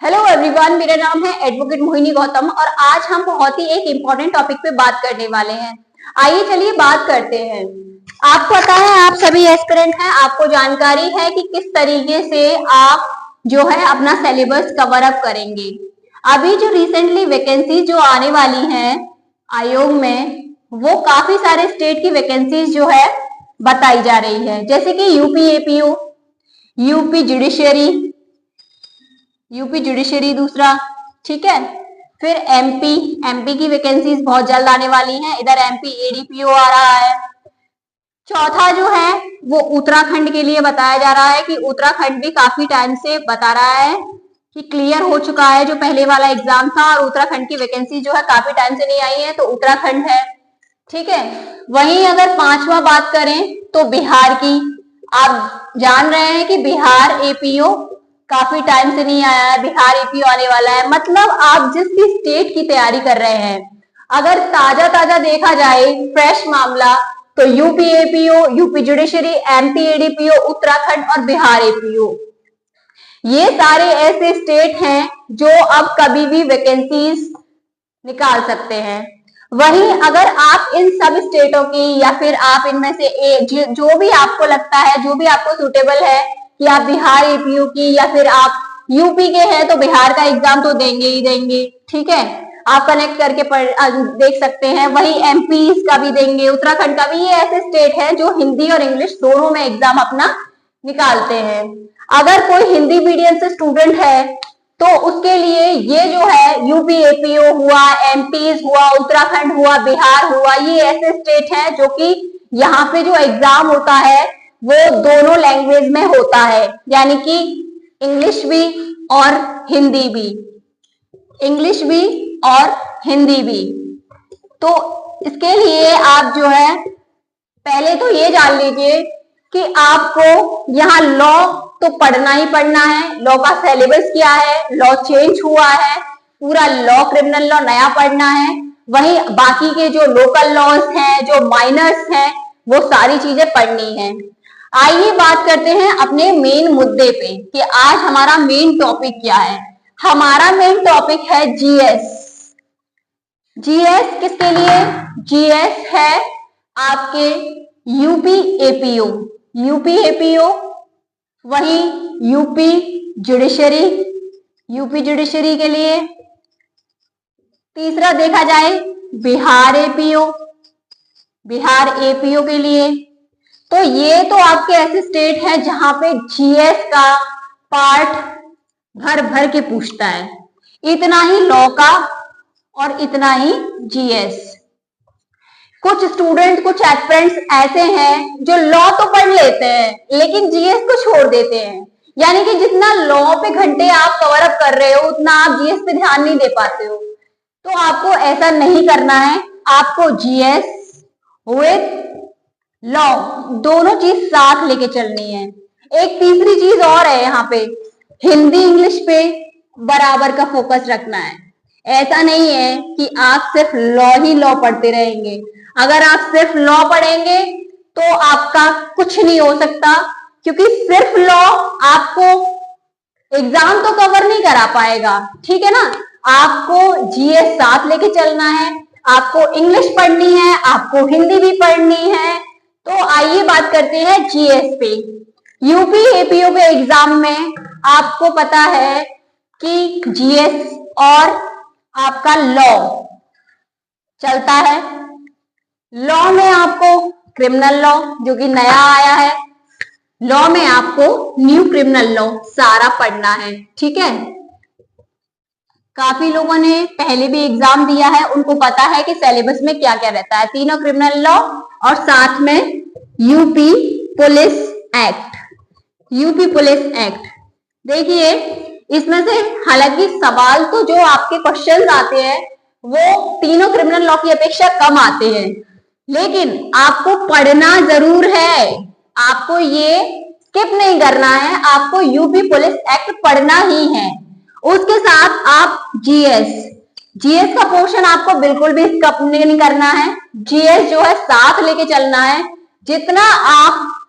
Hello everyone, मेरा नाम है एडवोकेट मोहिनी गौतम और आज हम बहुत ही एक इम्पोर्टेंट टॉपिक पे बात करने वाले हैं। आइए चलिए बात करते हैं। आपको पता है, आप सभी एस्पिरेंट हैं, आपको जानकारी है कि किस तरीके से आप जो है अपना सिलेबस कवर अप करेंगे। अभी जो रिसेंटली वैकेंसी जो आने वाली हैं आयोग में, वो काफी सारे स्टेट की वैकेंसीज जो है बताई जा रही है, जैसे कि यूपी एपीओ, यूपी जुडिशरी दूसरा, ठीक है। फिर एमपी की वैकेंसीज बहुत जल्द आने वाली हैं। इधर एमपी एडीपीओ आ रहा है। चौथा जो है वो उत्तराखंड के लिए बताया जा रहा है कि उत्तराखंड भी काफी टाइम से बता रहा है कि क्लियर हो चुका है जो पहले वाला एग्जाम था, और उत्तराखंड की वैकेंसी जो है काफी टाइम से नहीं आई है, तो उत्तराखंड है, ठीक है। वहीं अगर पांचवा बात करें तो बिहार की, आप जान रहे हैं कि बिहार एपीओ काफी टाइम से नहीं आया है, बिहार एपीओ आने वाला है। मतलब आप जिस भी स्टेट की तैयारी कर रहे हैं, अगर ताजा ताजा देखा जाए फ्रेश मामला, तो UP APO, UP judiciary, MP ADPO, Uttarakhand और बिहार एपीओ, ये सारे ऐसे स्टेट हैं जो अब कभी भी वैकेंसीज निकाल सकते हैं। वहीं अगर आप इन सब स्टेटों की या फिर आप इनमें से जो भी आपको लगता है, जो भी आपको सुटेबल है कि आप बिहार एपीयू की या फिर आप यूपी के हैं, तो बिहार का एग्जाम तो देंगे ही देंगे, ठीक है। आप कनेक्ट करके देख सकते हैं। वही एमपी का भी देंगे, उत्तराखंड का भी। ये ऐसे स्टेट हैं जो हिंदी और इंग्लिश दोनों में एग्जाम अपना निकालते हैं। अगर कोई हिंदी मीडियम से स्टूडेंट है तो उसके लिए ये जो है यूपी एपीओ हुआ, एमपीज हुआ, उत्तराखंड हुआ, बिहार हुआ, ये ऐसे स्टेट हैं जो कि यहाँ पे जो एग्जाम होता है वो दोनों लैंग्वेज में होता है, यानी कि इंग्लिश भी और हिंदी भी, इंग्लिश भी और हिंदी भी। तो इसके लिए आप जो है पहले तो ये जान लीजिए कि आपको यहाँ लॉ तो पढ़ना ही पढ़ना है। लॉ का सिलेबस क्या है, लॉ चेंज हुआ है, पूरा लॉ, क्रिमिनल लॉ नया पढ़ना है। वहीं बाकी के जो लोकल लॉज हैं, जो माइनर्स हैं, वो सारी चीजें पढ़नी है। आइए बात करते हैं अपने मेन मुद्दे पे कि आज हमारा मेन टॉपिक क्या है। हमारा मेन टॉपिक है जीएस। जीएस किसके लिए? जीएस है आपके यूपी एपीओ, वही यूपी जुडिशरी के लिए। तीसरा देखा जाए बिहार एपीओ के लिए। तो ये तो आपके ऐसे स्टेट हैं जहां पे जीएस का पार्ट भर भर के पूछता है, इतना ही लॉ का और इतना ही जीएस। कुछ स्टूडेंट, कुछ एस्पिरेंट्स ऐसे हैं जो लॉ तो पढ़ लेते हैं लेकिन जीएस को छोड़ देते हैं, यानी कि जितना लॉ पे घंटे आप कवर अप कर रहे हो उतना आप जीएस पे ध्यान नहीं दे पाते हो। तो आपको ऐसा नहीं करना है, आपको जीएस विथ लॉ दोनों चीज साथ लेके चलनी है। एक तीसरी चीज और है यहाँ पे, हिंदी इंग्लिश पे बराबर का फोकस रखना है। ऐसा नहीं है कि आप सिर्फ लॉ ही लॉ पढ़ते रहेंगे। अगर आप सिर्फ लॉ पढ़ेंगे तो आपका कुछ नहीं हो सकता, क्योंकि सिर्फ लॉ आपको एग्जाम तो कवर नहीं करा पाएगा, ठीक है ना। आपको जीएस साथ लेके चलना है, आपको इंग्लिश पढ़नी है, आपको हिंदी भी पढ़नी है। तो आइए बात करते हैं जीएस पे। यूपी एपीओ के एग्जाम में आपको पता है कि जीएस और आपका लॉ चलता है। लॉ में आपको क्रिमिनल लॉ जो कि नया आया है, लॉ में आपको न्यू क्रिमिनल लॉ सारा पढ़ना है, ठीक है। काफी लोगों ने पहले भी एग्जाम दिया है, उनको पता है कि सिलेबस में क्या क्या रहता है। तीनों क्रिमिनल लॉ और साथ में यूपी पुलिस एक्ट। देखिए इसमें से हालांकि सवाल तो जो आपके क्वेश्चंस आते हैं वो तीनों क्रिमिनल लॉ की अपेक्षा कम आते हैं, लेकिन आपको पढ़ना जरूर है। आपको ये स्किप नहीं करना है, आपको यूपी पुलिस एक्ट पढ़ना ही है। उसके साथ आप जीएस का पोर्शन आपको बिल्कुल भी स्किप नहीं करना है। जीएस जो है साथ लेके चलना है। जितना आप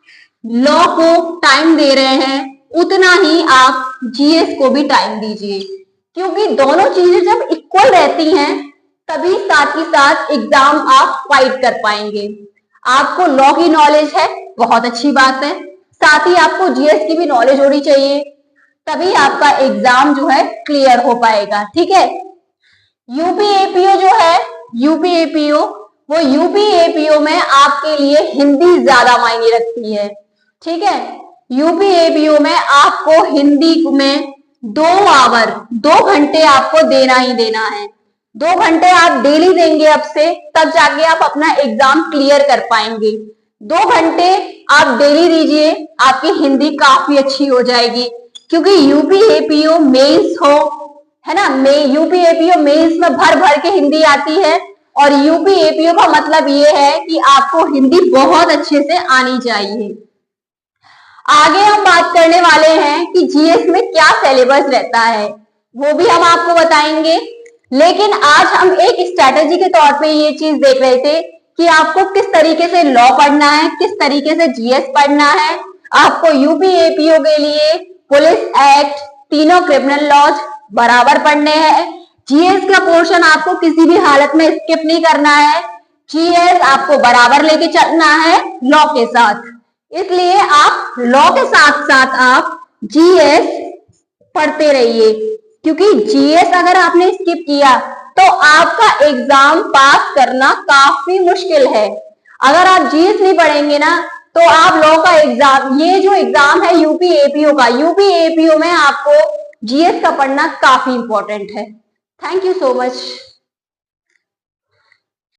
लॉ को टाइम दे रहे हैं उतना ही आप जीएस को भी टाइम दीजिए, क्योंकि दोनों चीजें जब इक्वल रहती हैं तभी साथ ही साथ एग्जाम आप फाइट कर पाएंगे। आपको लॉ की नॉलेज है, बहुत अच्छी बात है, साथ ही आपको जीएस की भी नॉलेज होनी चाहिए, तभी आपका एग्जाम जो है क्लियर हो पाएगा। ठीक है, यूपीएपीओ जो है, यूपीएपीओ वो यूपीएपीओ में आपके लिए हिंदी ज्यादा मायने रखती है। ठीक है, यूपीएपीओ में आपको हिंदी में 2 घंटे आपको देना ही देना है। 2 घंटे आप डेली देंगे अब से, तब जाके आप अपना एग्जाम क्लियर कर पाएंगे। 2 घंटे आप डेली दीजिए, आपकी हिंदी काफी अच्छी हो जाएगी, क्योंकि यूपीएपीओ मेंस हो, है ना, यूपीएपीओ मेंस में भर भर के हिंदी आती है, और यूपीएपीओ का मतलब ये है कि आपको हिंदी बहुत अच्छे से आनी चाहिए। आगे हम बात करने वाले हैं कि जीएस में क्या सिलेबस रहता है, वो भी हम आपको बताएंगे। लेकिन आज हम एक स्ट्रेटेजी के तौर पे ये चीज देख रहे थे कि आपको किस तरीके से लॉ पढ़ना है, किस तरीके से जीएस पढ़ना है। आपको यूपीएपीओ के लिए पुलिस एक्ट, तीनों क्रिमिनल लॉज बराबर पढ़ने हैं। जीएस का पोर्शन आपको किसी भी हालत में स्किप नहीं करना है। जीएस आपको बराबर लेके चलना है लॉ के साथ, इसलिए आप लॉ के साथ साथ आप जीएस पढ़ते रहिए, क्योंकि जीएस अगर आपने स्किप किया तो आपका एग्जाम पास करना काफी मुश्किल है। अगर आप जीएस नहीं पढ़ेंगे ना तो आप लॉ का एग्जाम, ये जो एग्जाम है यूपीएपीओ का, यूपीएपीओ में आपको जीएस का पढ़ना काफी इंपॉर्टेंट है। Thank you so much.